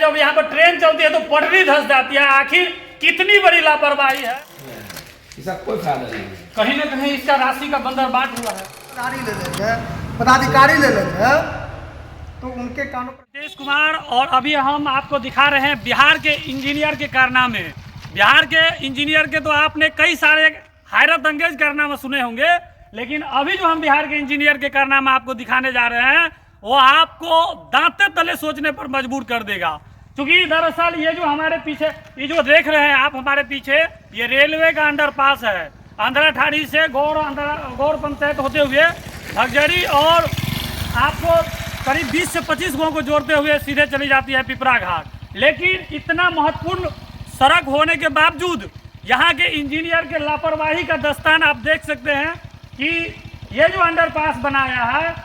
जब यहाँ पर ट्रेन चलती है तो पटरी धंस जाती है। आखिर कितनी बड़ी लापरवाही है, इसका कोई फायदा नहीं है। कहीं ना कहीं इसका राशि का बंदरबाट हुआ है। पदाधिकारी ले लेंगे तो उनके कानों पर। नीतीश कुमार, और अभी हम आपको दिखा रहे हैं बिहार के इंजीनियर के कारनामे। बिहार के इंजीनियर के तो आपने कई सारे हैरत अंगेज कारनामे सुने होंगे, लेकिन अभी जो हम बिहार के इंजीनियर के कारनामे आपको दिखाने जा रहे हैं वो आपको दांते तले सोचने पर मजबूर कर देगा। क्योंकि दरअसल ये जो हमारे पीछे, ये जो देख रहे हैं आप हमारे पीछे, ये रेलवे का अंडरपास है। अंधराठाड़ी से गौर पंचायत होते हुए धगजरी और आपको करीब 20 से 25 गाँव को जोड़ते हुए सीधे चली जाती है पिपरा घाट। लेकिन इतना महत्वपूर्ण सड़क होने के बावजूद यहाँ के इंजीनियर के लापरवाही का दस्तान आप देख सकते हैं कि ये जो अंडरपास बनाया है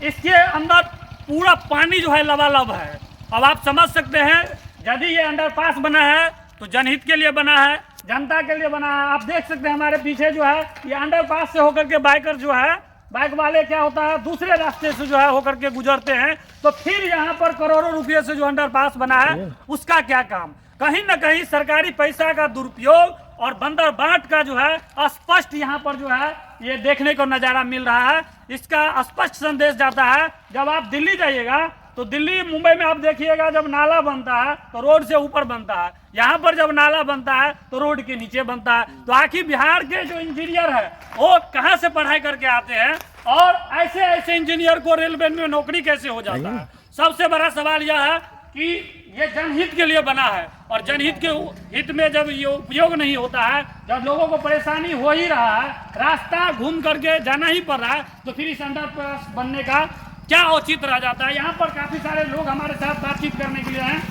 इसके अंदर पूरा पानी जो है लबालब है। अब आप समझ सकते हैं यदि ये अंडरपास बना है तो जनहित के लिए बना है, जनता के लिए बना है। आप देख सकते हैं हमारे पीछे जो है ये अंडरपास से होकर के बाइकर जो है, बाइक वाले क्या होता है दूसरे रास्ते से जो है होकर के गुजरते हैं, तो फिर यहाँ पर करोड़ों रुपये से जो अंडरपास बना है उसका क्या काम। कहीं ना कहीं सरकारी पैसा का दुरुपयोग और बंदरबाट का जो है स्पष्ट यहाँ पर जो है ये देखने को नज़ारा मिल रहा है। इसका स्पष्ट संदेश जाता है। जब आप दिल्ली जाइएगा तो दिल्ली मुंबई में आप देखिएगा जब नाला बनता है तो रोड से ऊपर बनता है, यहाँ पर जब नाला बनता है तो रोड के नीचे बनता है। तो आखिर बिहार के जो इंजीनियर है वो कहाँ से पढ़ाई करके आते हैं और ऐसे ऐसे इंजीनियर को रेलवे में नौकरी कैसे हो जाता है। सबसे बड़ा सवाल यह है कि ये जनहित के लिए बना है और जनहित के हित में जब ये उपयोग नहीं होता है, जब लोगों को परेशानी हो ही रहा है, रास्ता घूम करके जाना ही पड़ रहा है, तो फिर इस अंडरपास बनने का क्या औचित्य रह जाता है। यहाँ पर काफ़ी सारे लोग हमारे साथ बातचीत करने के लिए हैं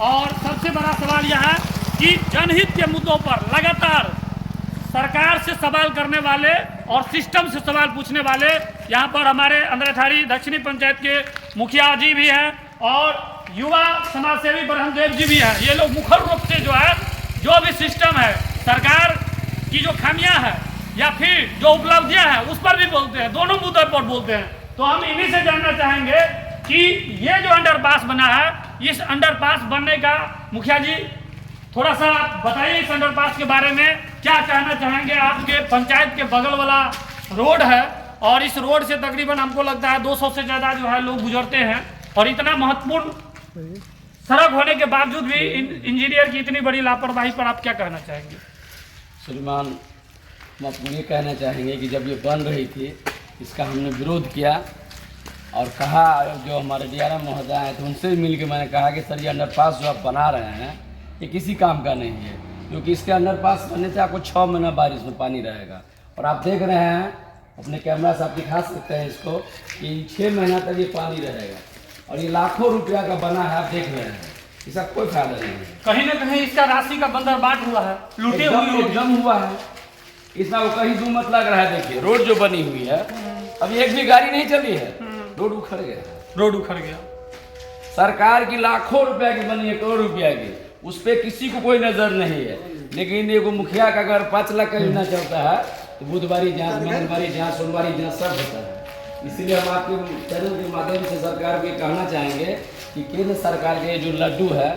और सबसे बड़ा सवाल यह है कि जनहित के मुद्दों पर लगातार सरकार से सवाल करने वाले और सिस्टम से सवाल पूछने वाले यहाँ पर हमारे अंधराठाड़ी दक्षिणी पंचायत के मुखिया जी भी हैं और युवा समाज सेवी ब्रह्मदेव जी भी हैं। ये लोग मुखर रूप से जो है जो भी सिस्टम है, सरकार की जो खामियां है या फिर जो उपलब्धियां हैं उस पर भी बोलते हैं, दोनों मुद्दों पर बोलते हैं। तो हम इन्हीं से जानना चाहेंगे कि ये जो अंडरपास बना है, इस अंडरपास बनने का मुखिया जी थोड़ा सा बताइए इस अंडरपास के बारे में क्या कहना चाहेंगे। आपके पंचायत के बगल वाला रोड है और इस रोड से तकरीबन हमको लगता है 200 से ज़्यादा जो है लोग गुजरते हैं और इतना महत्वपूर्ण सड़क होने के बावजूद भी इंजीनियर की इतनी बड़ी लापरवाही पर आप क्या कहना चाहेंगे। श्रीमान, हम आपको ये कहना चाहेंगे कि जब ये बन रही थी इसका हमने विरोध किया और कहा, जो हमारे डीआरएम महोदय हैं तो उनसे भी मिल के मैंने कहा कि सर ये अंडरपास जो आप बना रहे हैं ये किसी काम का नहीं है, क्योंकि इसके अंडरपास बनने से आपको 6 महीना बारिश में पानी रहेगा। और आप देख रहे हैं अपने कैमरा से आप दिखा सकते हैं इसको कि 6 महीना तक ये पानी रहेगा और ये लाखों रुपया का बना है, आप देख रहे हैं, इसका कोई फायदा नहीं है। कहीं ना कहीं इसका राशि का बंदरबाट हुआ है, लूटे हुए एकदम हुआ है। इसमें वो कहीं दूर मत लग रहा है। देखिए रोड जो बनी हुई है अभी एक भी गाड़ी नहीं चली है, रोड उखड़ गया, रोड उखड़ गया। सरकार की लाखों रुपया की बनी है, करोड़ रुपया की, उस पर किसी को कोई नजर नहीं है। लेकिन एगो मुखिया का अगर 5 लाख का योजना चलता है तो बुधवारी जांच, मंगलवारी जांच, सोमवारी जांच सब होता है। इसीलिए हम आपके चैनल के माध्यम से सरकार को कहना चाहेंगे कि केंद्र सरकार के जो लड्डू है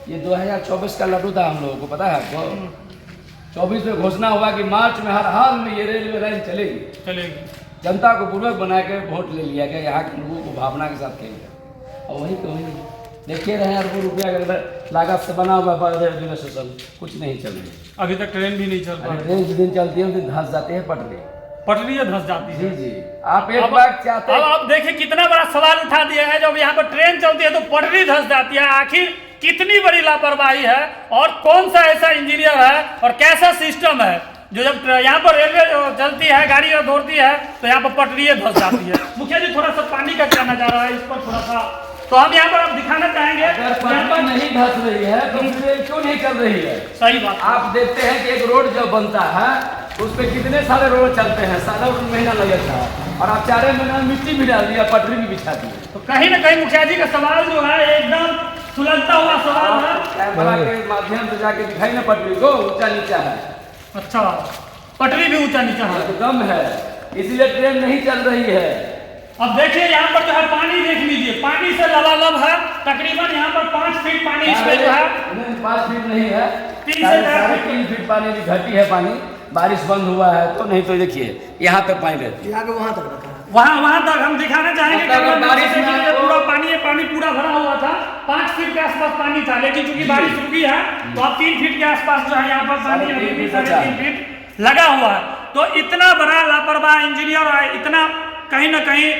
ये 2024 का लड्डू था, हम लोगों को पता है आपको। 24 में घोषणा हुआ कि मार्च में हर हाल में ये रेलवे लाइन चलेगी। जनता को पूर्वक बना के वोट ले लिया गया, यहाँ के लोगों को भावना के साथ खेल गया और वही तो वही देखिए रहे अरबों रुपया का लागत से बना हुआ रेलवे स्टेशन, कुछ नहीं चल रही अभी तक ट्रेन भी नहीं चल रही। ट्रेन जिस दिन चलती है उस दिन धंस जाते हैं पटरी धंस जाती है। जी आप एक बार चाहते हैं। अब आप देखिए कितना बड़ा सवाल उठा दिया है। जब यहाँ पर ट्रेन चलती है तो पटरी धंस जाती है। आखिर कितनी बड़ी लापरवाही है और कौन सा ऐसा इंजीनियर है और कैसा सिस्टम है जो जब यहाँ पर रेलवे चलती है, गाड़ी दौड़ती है तो यहाँ पर पटरी धंस जाती है। मुखिया जी थोड़ा सा पानी का क्या नजारा है इस पर थोड़ा सा तो हम यहाँ पर आप दिखाना चाहेंगे। अगर पटरी नहीं धंस रही है तो ट्रेन क्यों नहीं चल रही है। सही बात। आप देखते हैं कि एक रोड जब बनता है उस पर कितने सारे रोड चलते हैं, 7 महीना लगता है और आप 4 महीना में मिट्टी भी डाल दिया, पटरी भी बिछा दी। तो कहीं ना कहीं मुखिया जी का सवाल जो है एकदम सुलझता हुआ सवाल है। कैमरा के माध्यम से जाके दिखाई ना पटरी को ऊंचा नीचा है। अच्छा, पटरी भी ऊंचा नीचा है, कम है, इसलिए ट्रेन नहीं चल रही है। अब देखिए यहाँ पर जो है पानी देख लीजिए, पानी से लबालब है। तकरीबन यहाँ पर 5 फीट पानी पानी इसमें जो है 5 फीट नहीं है, 3 से 4 फीट 3 फीट पानी भी घटी है पानी, बारिश बंद हुआ है तो, नहीं तो देखिए यहाँ तक पानी रहती है, यहाँ के वहाँ तक रखा है। वहाँ तक हम दिखाना चाहेंगे कि मतलब अगर बारिश बारिश में आपको- पूरा पानी पूरा भरा हुआ था, 5 फीट के आसपास पानी था, लेकिन चूंकि बारिश रुकी है तो अब 3 फीट के आसपास जो है यहाँ पर पानी अभी भी 3.5 फीट लगा हुआ है। तो इतना बड़ा लापरवाह इंजीनियर है, इतना कहीं ना कहीं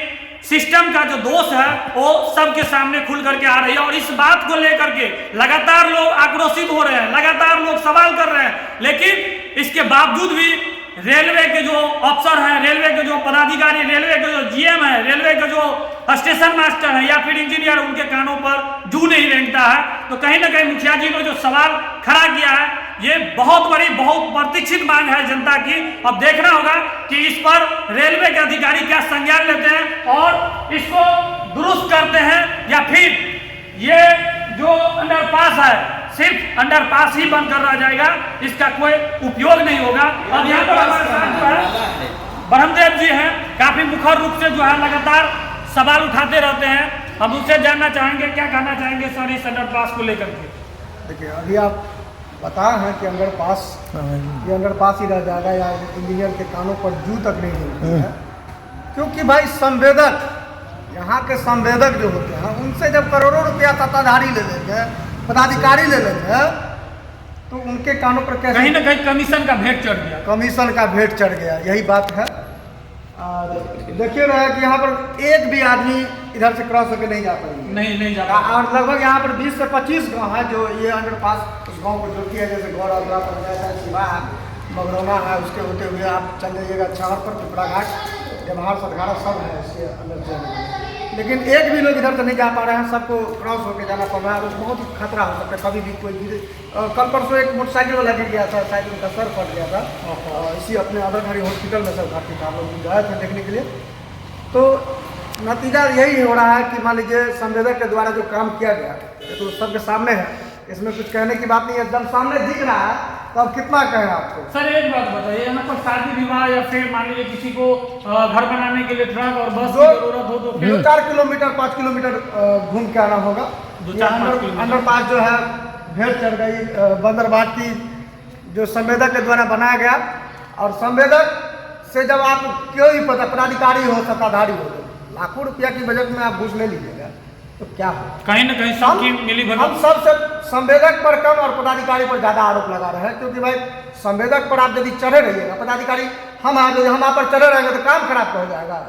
सिस्टम का जो दोष है वो सबके सामने खुल करके आ रही है। और इस बात को लेकर के लगातार लोग आक्रोशित हो रहे हैं, लगातार लोग सवाल कर रहे हैं, लेकिन इसके बावजूद भी रेलवे के जो अफसर हैं, रेलवे के जो पदाधिकारी, रेलवे के जो जीएम है, रेलवे के जो स्टेशन मास्टर है या फिर इंजीनियर, उनके कानों पर जू नहीं रेंगता है। तो कहीं ना कहीं मुखिया जी ने जो सवाल खड़ा किया है, ये बहुत बड़ी, बहुत प्रतीक्षित मांग है जनता की। अब देखना होगा कि इस पर रेलवे के अधिकारी क्या संज्ञान लेते हैं और इसको दुरुस्त करते हैं, या फिर ये जो अंडरपास है सिर्फ अंडरपास ही बनकर रह जाएगा, इसका कोई उपयोग नहीं होगा। अब यहाँ पर हमारे साथ जो है ब्रह्मदेव जी हैं, काफी मुखर रूप से जो है लगातार सवाल उठाते रहते हैं। हम उनसे जानना चाहेंगे क्या कहना चाहेंगे सर इस अंडरपास को लेकर के। देखिए अभी आप बताए हैं कि अंडरपास, ये अंडरपास ही रह जाएगा या इंजीनियर के कानों पर जू तक नहीं मिलती है, क्योंकि भाई संवेदक, यहाँ के संवेदक जो होते हैं उनसे जब करोड़ों रुपया सत्ताधारी ले लेते हैं, पदाधिकारी ले लेते हैं, तो उनके कानों पर कैसे कहीं ना कहीं कमीशन का भेंट चढ़ गया, कमीशन का भेंट चढ़ गया, यही बात है। और देखिए ना कि यहाँ पर एक भी आदमी इधर से क्रॉस होकर नहीं जा पाएंगे, नहीं जाता। और लगभग यहाँ पर 20 से 25 गाँव है जो ये अंडरपास उस गाँव को जोड़ती है, जैसे गौरवला, पंचायत है, शिवा है, मगरौना है, उसके होते हुए आप चल जाइएगा छावर पर, पिपरा घाट, जमहार, सतघारा सब है इसके अंदर से। लेकिन एक भी लोग इधर से नहीं जा पा रहे हैं, सबको क्रॉस होकर जाना पड़ रहा है, और बहुत ही खतरा हो सकता है, कभी भी कोई गिरे। कल परसों एक मोटरसाइकिल वाला गिर गया था, शायद उनका सर फट गया था, इसी अपने अदरघरी हॉस्पिटल में सब भर्ती था, लोग गए थे देखने के लिए। तो नतीजा यही हो रहा है कि मान लीजिए संवेदक के द्वारा जो काम किया गया ये तो सबके सामने है, इसमें कुछ कहने की बात नहीं है, जब सामने दिख रहा है तो अब कितना कहें आपको। सर एक बात बताइए, यहाँ पर शादी विवाह या फिर मान लीजिए किसी को घर बनाने के लिए ट्रक और बस की जरूरत हो तो फिर 4 किलोमीटर 5 किलोमीटर घूम के आना होगा। 2-4-5 किलोमीटर अंडरपास जो है भेड़ चढ़ गई बंदरबाट की, जो संवेदक के द्वारा बनाया गया, और संवेदक से जब आप कोई भी पदाधिकारी हो, सत्ताधारी हो, लाखों रुपया की बजट में आप घूस ले लीजिएगा तो क्या हो। कहीं ना कहीं सबकी मिली हम सबसे संवेदक पर कम और पदाधिकारी पर ज्यादा आरोप लगा रहे हैं, क्योंकि भाई संवेदक पर आप यदि चढ़े रहिएगा, पदाधिकारी हम आप पर चढ़े रहेंगे तो काम खराब हो जाएगा।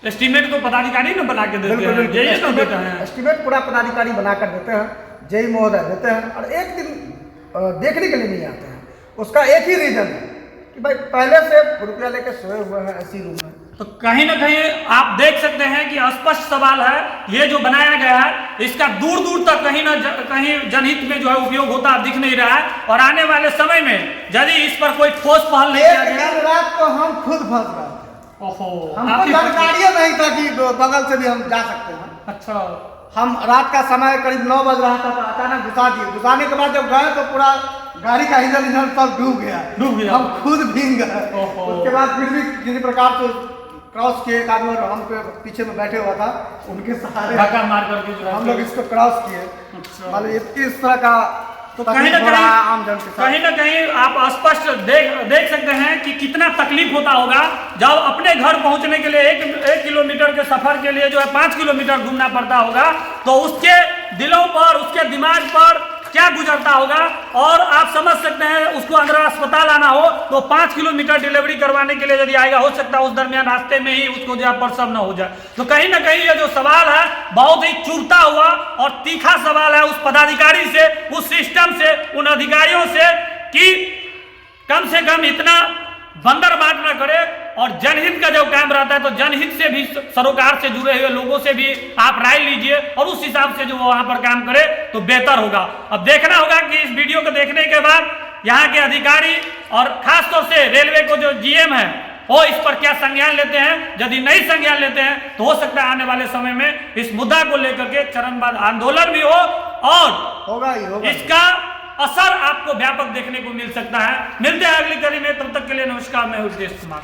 एस्टीमेट तो पदाधिकारी ना बना के देते हैं, यही तो देते हैं। एस्टीमेट पूरा पदाधिकारी बना कर देते हैं, जेई महोदय देते हैं, और एक दिन देखने के लिए नहीं आते हैं। उसका एक ही रीजन है कि भाई पहले से रुपया लेके सोए हुए हैं ऐसी रूम में। तो कहीं ना कहीं आप देख सकते हैं कि स्पष्ट सवाल है, ये जो बनाया गया है इसका दूर दूर तक कहीं जनहित में जो है उपयोग होता दिख नहीं रहा है। और आने वाले समय में यदि इस पर कोई ठोस पहल नहीं किया गया, एक रात को हम खुद फंस गए थे, ओहो, हमको जानकारी नहीं था कि बगल से भी हम जा सकते हैं। अच्छा, हम रात का समय करीब 9 बज रहा था तो अचानक घुसा दिए, घुसाने के बाद जब गए तो पूरा गाड़ी का इंजन सब डूब गया, हम खुद भीग गए। उसके बाद फिर भी किसी प्रकार से क्रॉस किए, एक आदमी हम पीछे में बैठे हुआ था, उनके सहारे धक्का मार करके जो हम लोग इसको क्रॉस किए। अच्छा। मतलब इस तरह का तो कहीं ना आम जन के साथ कहीं ना कहीं आप स्पष्ट देख सकते हैं कि कितना तकलीफ होता होगा जब अपने घर पहुंचने के लिए एक किलोमीटर के सफर के लिए जो है 5 किलोमीटर घूमना पड़ता होगा, तो उसके दिलों पर, उसके दिमाग पर क्या गुजरता होगा। और आप समझ सकते हैं उसको अंदर अस्पताल आना हो तो 5 किलोमीटर डिलीवरी करवाने के लिए यदि आएगा, हो सकता है उस दरमियान रास्ते में ही उसको जो है प्रसव न हो जाए। तो कहीं ना कहीं ये जो सवाल है बहुत ही चुभता हुआ और तीखा सवाल है उस पदाधिकारी से, उस सिस्टम से, उन अधिकारियों से कि कम से कम इतना बंदरबाट न करे। और जनहित का जब काम रहता है तो जनहित से भी, सरोकार से जुड़े हुए लोगों से भी आप राय लीजिए और उस हिसाब से जो वहां पर काम करे तो बेहतर होगा। अब देखना होगा कि इस वीडियो को देखने के बाद यहाँ के अधिकारी और खासतौर से रेलवे को जो जीएम है वो इस पर क्या संज्ञान लेते हैं। यदि नहीं संज्ञान लेते हैं तो हो सकता है आने वाले समय में इस मुद्दा को लेकर के चरणबद्ध आंदोलन भी हो और होगा ही इसका असर आपको व्यापक देखने को मिल सकता है। मिलते हैं अगली कड़ी में, तब तक के लिए नमस्कार, मैं हूं उदेश कुमार।